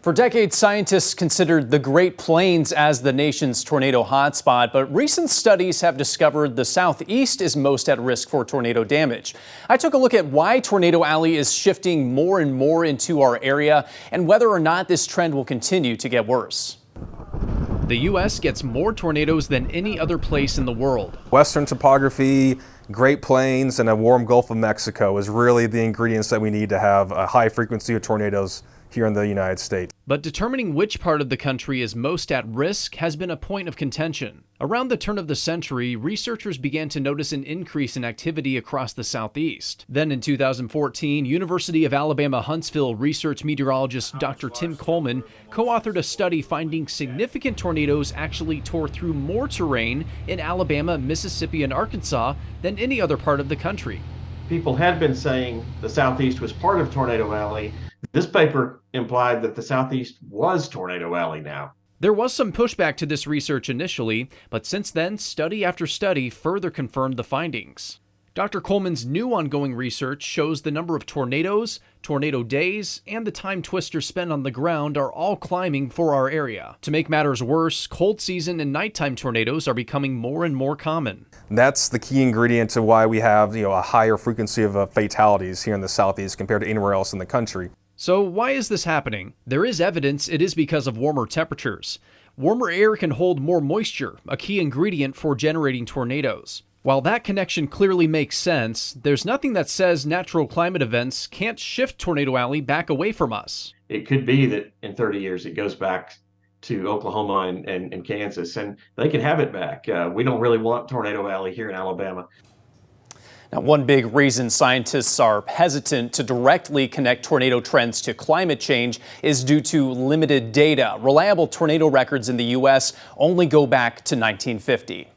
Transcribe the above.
For decades, scientists considered the Great Plains as the nation's tornado hotspot, but recent studies have discovered the Southeast is most at risk for tornado damage. I took a look at why Tornado Alley is shifting more and more into our area and whether or not this trend will continue to get worse. The U.S. gets more tornadoes than any other place in the world. Western topography, Great Plains, and a warm Gulf of Mexico is really the ingredients that we need to have a high frequency of tornadoes here in the United States. But determining which part of the country is most at risk has been a point of contention. Around the turn of the century, researchers began to notice an increase in activity across the Southeast. Then in 2014, University of Alabama Huntsville research meteorologist Dr. Tim Coleman co-authored a study finding significant tornadoes actually tore through more terrain in Alabama, Mississippi, and Arkansas than any other part of the country. People had been saying the Southeast was part of Tornado Alley. This paper implied that the Southeast was Tornado Alley now. There was some pushback to this research initially, but since then, study after study further confirmed the findings. Dr. Coleman's new ongoing research shows the number of tornadoes, tornado days, and the time twisters spent on the ground are all climbing for our area. To make matters worse, cold season and nighttime tornadoes are becoming more and more common. That's the key ingredient to why we have a higher frequency of fatalities here in the Southeast compared to anywhere else in the country. So why is this happening? There is evidence it is because of warmer temperatures. Warmer air can hold more moisture, a key ingredient for generating tornadoes. While that connection clearly makes sense, there's nothing that says natural climate events can't shift Tornado Alley back away from us. It could be that in 30 years it goes back to Oklahoma and Kansas, and they can have it back. We don't really want Tornado Alley here in Alabama. Now, one big reason scientists are hesitant to directly connect tornado trends to climate change is due to limited data. Reliable tornado records in the U.S. only go back to 1950.